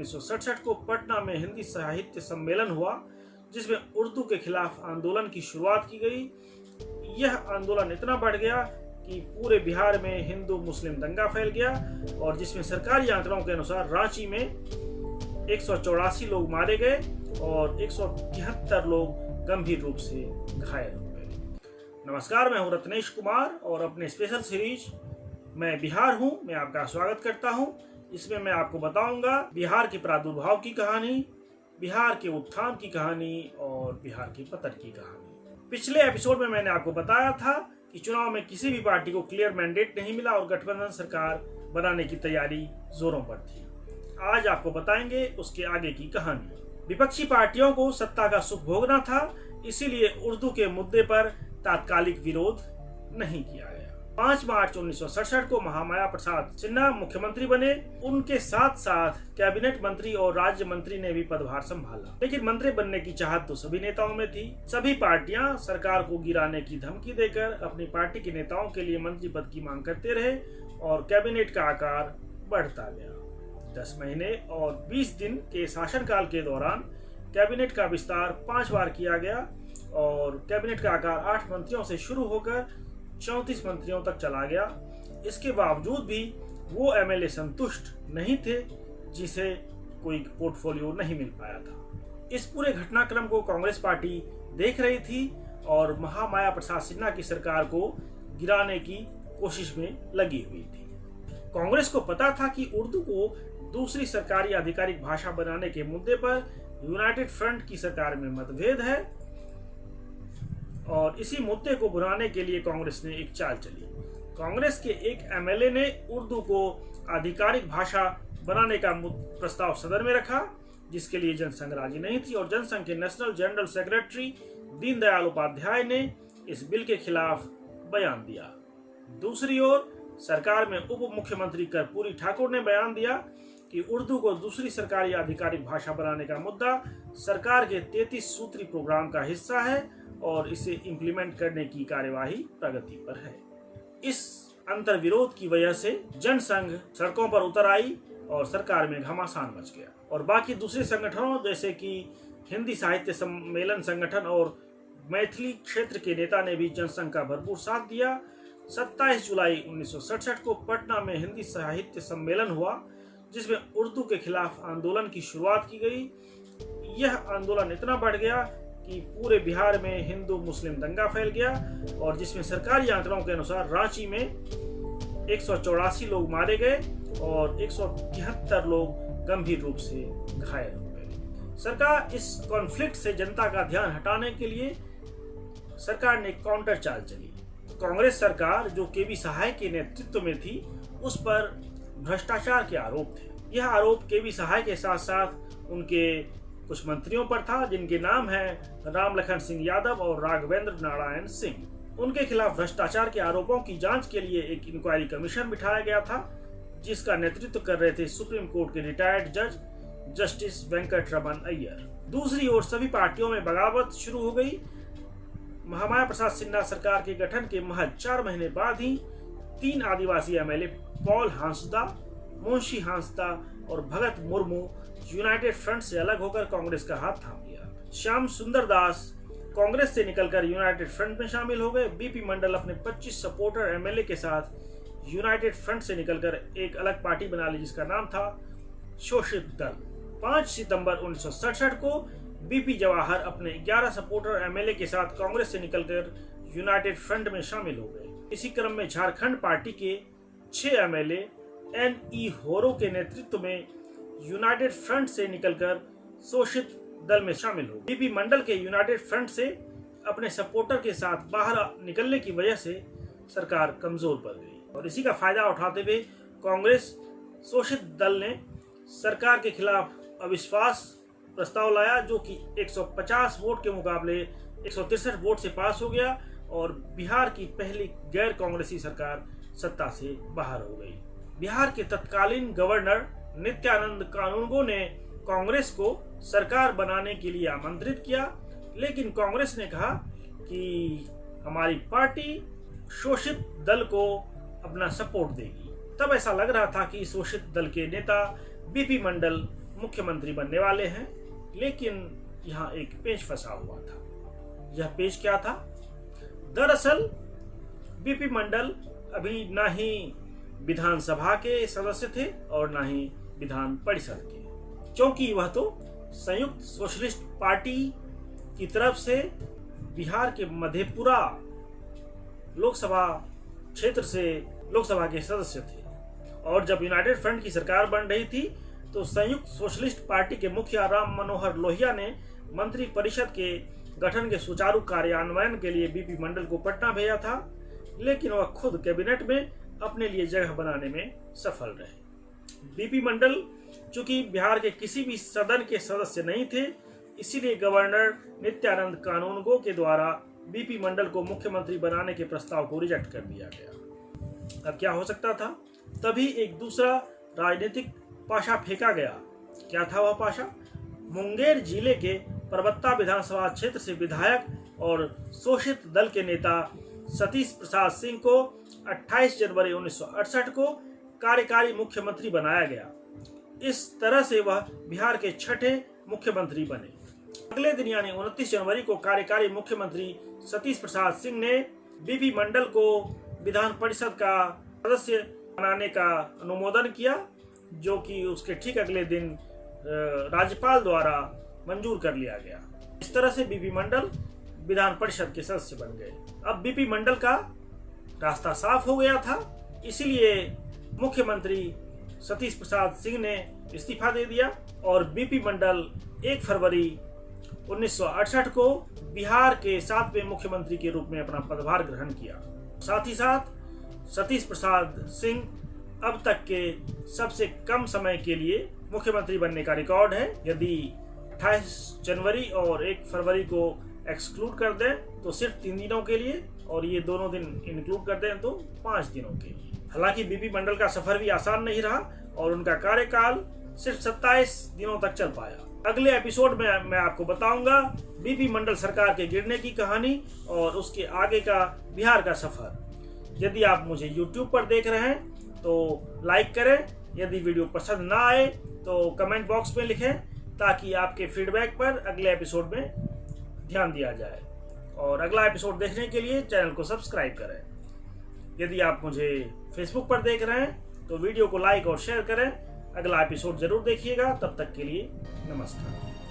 1967 को पटना में हिंदी साहित्य सम्मेलन हुआ, जिसमें उर्दू के खिलाफ आंदोलन की शुरुआत की गई। यह आंदोलन इतना बढ़ गया कि पूरे बिहार में हिंदू मुस्लिम दंगा फैल गया और जिसमें सरकारी आंकड़ों के अनुसार रांची में 184 लोग मारे गए और 173 लोग गंभीर रूप से घायल हो गए। नमस्कार, मैं हूं रत्नेश कुमार और अपने स्पेशल सीरीज मैं बिहार हूं में आपका स्वागत करता हूं। इसमें मैं आपको बताऊंगा बिहार के प्रादुर्भाव की कहानी, बिहार के उत्थान की कहानी और बिहार के पतन की कहानी। पिछले एपिसोड में मैंने आपको बताया था कि चुनाव में किसी भी पार्टी को क्लियर मैंडेट नहीं मिला और गठबंधन सरकार बनाने की तैयारी जोरों पर थी। आज आपको बताएंगे उसके आगे की कहानी। विपक्षी पार्टियों को सत्ता का सुख भोगना था, इसीलिए उर्दू के मुद्दे पर तात्कालिक विरोध नहीं किया गया। 5 मार्च 1967 को महामाया प्रसाद सिन्हा मुख्यमंत्री बने। उनके साथ साथ कैबिनेट मंत्री और राज्य मंत्री ने भी पदभार संभाला, लेकिन मंत्री बनने की चाहत तो सभी नेताओं में थी। सभी पार्टियां सरकार को गिराने की धमकी देकर अपनी पार्टी के नेताओं के लिए मंत्री पद की मांग करते रहे और कैबिनेट का आकार बढ़ता गया। 10 महीने और 20 दिन के शासनकाल के दौरान कैबिनेट का विस्तार 5 बार किया गया और कैबिनेट का आकार 8 मंत्रियों से शुरू होकर 34 मंत्रियों तक चला गया। इसके बावजूद भी वो एमएलए संतुष्ट नहीं थे जिसे कोई पोर्टफोलियो नहीं मिल पाया था। इस पूरे घटनाक्रम को कांग्रेस पार्टी देख रही थी और महामाया प्रसाद सिन्हा की सरकार को गिराने की कोशिश में लगी हुई थी। कांग्रेस को पता था कि उर्दू को दूसरी सरकारी आधिकारिक भाषा बनाने के मुद्दे पर यूनाइटेड फ्रंट की सरकार में मतभेद है और इसी मुद्दे को भुनाने के लिए कांग्रेस ने एक चाल चली। कांग्रेस के एक एमएलए ने उर्दू को आधिकारिक भाषा बनाने का प्रस्ताव सदन में रखा, जिसके लिए जनसंघ राजी नहीं थी और जनसंघ के national general secretary Deendayal Upadhyaya ने इस बिल के खिलाफ बयान दिया। दूसरी ओर सरकार में उप मुख्यमंत्री कर्पूरी ठाकुर ने बयान दिया कि उर्दू को दूसरी सरकारी आधिकारिक भाषा बनाने का मुद्दा सरकार के 33 सूत्री प्रोग्राम का हिस्सा है और इसे इम्प्लीमेंट करने की कार्यवाही प्रगति पर है। इस अंतर विरोध की वजह से जनसंघ सड़कों पर उतर आई और सरकार में घमासान मच गया और बाकी दूसरे संगठनों जैसे कि हिंदी साहित्य सम्मेलन संगठन और मैथिली क्षेत्र के नेता ने भी जनसंघ का भरपूर साथ दिया। 27 जुलाई 1967 को पटना में हिंदी साहित्य सम्मेलन हुआ, जिसमें उर्दू के खिलाफ आंदोलन की शुरुआत की गई। यह आंदोलन इतना बढ़ गया कि पूरे बिहार में हिंदू मुस्लिम दंगा फैल गया और जिसमें सरकारी आंकड़ों के अनुसार रांची में 184 लोग मारे गए और 173 लोग गंभीर रूप से घायल हो गए। सरकार इस कॉन्फ्लिक्ट से जनता का ध्यान हटाने के लिए सरकार ने काउंटर चाल चली। कांग्रेस सरकार जो केबी सहाय के नेतृत्व में थी, उस पर भ्रष्टाचार के आरोप थे। यह आरोप केबी सहाय के साथ साथ उनके कुछ मंत्रियों पर था, जिनके नाम हैं रामलखन सिंह यादव और राघवेंद्र नारायण सिंह। उनके खिलाफ भ्रष्टाचार के आरोपों की जांच के लिए एक इंक्वायरी कमीशन बिठाया गया था, जिसका नेतृत्व कर रहे थे सुप्रीम कोर्ट के रिटायर्ड जज जस्टिस वेंकट रमन अय्यर। दूसरी ओर सभी पार्टियों में बगावत शुरू हो गई। महामाया प्रसाद सिन्हा सरकार के गठन के महज 4 महीने बाद ही 3 आदिवासी एमएलए पॉल हांसदा, मुंशी हांसदा और भगत मुर्मू यूनाइटेड फ्रंट से अलग होकर कांग्रेस का हाथ थाम लिया। श्याम सुंदर दास कांग्रेस से निकलकर यूनाइटेड फ्रंट में शामिल हो गए। बीपी मंडल अपने 25 सपोर्टर एमएलए के साथ यूनाइटेड फ्रंट से निकलकर एक अलग पार्टी बना ली, जिसका नाम था शोषित दल। 5 सितंबर 1967 को बीपी जवाहर अपने 11 सपोर्टर एमएलए के साथ कांग्रेस से निकलकर यूनाइटेड फ्रंट में शामिल हो गए। इसी क्रम में झारखंड पार्टी के 6 एमएलए एन.ई. होरो के नेतृत्व में यूनाइटेड फ्रंट से निकलकर शोषित दल में शामिल हो। बीपी मंडल के यूनाइटेड फ्रंट से अपने सपोर्टर के साथ बाहर निकलने की वजह से सरकार कमजोर पड़ गई और इसी का फायदा उठाते हुए कांग्रेस शोषित दल ने सरकार के खिलाफ अविश्वास प्रस्ताव लाया, जो कि 150 वोट के मुकाबले 163 वोट से पास हो गया और बिहार की पहली गैर कांग्रेसी सरकार सत्ता से बाहर हो गई। बिहार के तत्कालीन गवर्नर नित्यानंद कानूनगो ने कांग्रेस को सरकार बनाने के लिए आमंत्रित किया, लेकिन कांग्रेस ने कहा कि हमारी पार्टी शोषित दल को अपना सपोर्ट देगी। तब ऐसा लग रहा था कि शोषित दल के नेता बीपी मंडल मुख्यमंत्री बनने वाले हैं। लेकिन यहाँ एक पेच फंसा हुआ था। यह पेच क्या था? दरअसल बीपी मंडल अभी ना ही विधानसभा के सदस्य थे और ना ही विधान परिषद के, क्योंकि वह तो संयुक्त सोशलिस्ट पार्टी की तरफ से बिहार के मधेपुरा लोकसभा क्षेत्र से लोकसभा के सदस्य थे। और जब यूनाइटेड फ्रंट की सरकार बन रही थी तो संयुक्त सोशलिस्ट पार्टी के मुखिया राम मनोहर लोहिया ने मंत्री परिषद के गठन के सुचारू कार्यान्वयन के लिए बीपी मंडल को पटना भेजा था, लेकिन वह खुद कैबिनेट में अपने लिए जगह बनाने में सफल रहे। बीपी मंडल चूंकि बिहार के किसी भी सदन के सदस्य नहीं थे, इसीलिए गवर्नर नित्यानंद कानूनगो के द्वारा बीपी मंडल को मुख्यमंत्री बनाने के प्रस्ताव को रिजेक्ट कर दिया गया। अब क्या हो सकता था? तभी एक दूसरा राजनीतिक पाशा फेंका गया। क्या था वह पाशा? मुंगेर जिले के परबत्ता विधानसभा क्षेत्र से विधायक और शोषित दल के नेता सतीश प्रसाद सिंह को 28 जनवरी 1968 को कार्यकारी मुख्यमंत्री बनाया गया। इस तरह से वह बिहार के छठे मुख्यमंत्री बने। अगले दिन यानी 29 जनवरी को कार्यकारी मुख्यमंत्री सतीश प्रसाद सिंह ने बीपी मंडल को विधान परिषद का सदस्य बनाने का अनुमोदन किया, जो कि उसके ठीक अगले दिन राज्यपाल द्वारा मंजूर कर लिया गया। इस तरह से बीपी मंडल विधान परिषद के सदस्य बन गए। अब बीपी मंडल का रास्ता साफ हो गया था, इसलिए मुख्यमंत्री सतीश प्रसाद सिंह ने इस्तीफा दे दिया और बीपी मंडल 1 फरवरी 1968 को बिहार के 7वें मुख्यमंत्री के रूप में अपना पदभार ग्रहण किया। साथ ही साथ सतीश प्रसाद सिंह अब तक के सबसे कम समय के लिए मुख्यमंत्री बनने का रिकॉर्ड है। यदि 28 जनवरी और 1 फरवरी को एक्सक्लूड कर दें तो सिर्फ 3 दिनों के लिए, और ये दोनों दिन इंक्लूड कर दें तो 5 दिनों के लिए। हालांकि बीपी मंडल का सफर भी आसान नहीं रहा और उनका कार्यकाल सिर्फ 27 दिनों तक चल पाया। अगले एपिसोड में मैं आपको बताऊंगा बीपी मंडल सरकार के गिरने की कहानी और उसके आगे का बिहार का सफर। यदि आप मुझे YouTube पर देख रहे हैं तो लाइक करें, यदि वीडियो पसंद ना आए तो कमेंट बॉक्स में लिखें, ताकि आपके फीडबैक पर अगले एपिसोड में ध्यान दिया जाए। और अगला एपिसोड देखने के लिए चैनल को सब्सक्राइब करें। यदि आप मुझे फेसबुक पर देख रहे हैं तो वीडियो को लाइक और शेयर करें। अगला एपिसोड जरूर देखिएगा। तब तक के लिए नमस्कार।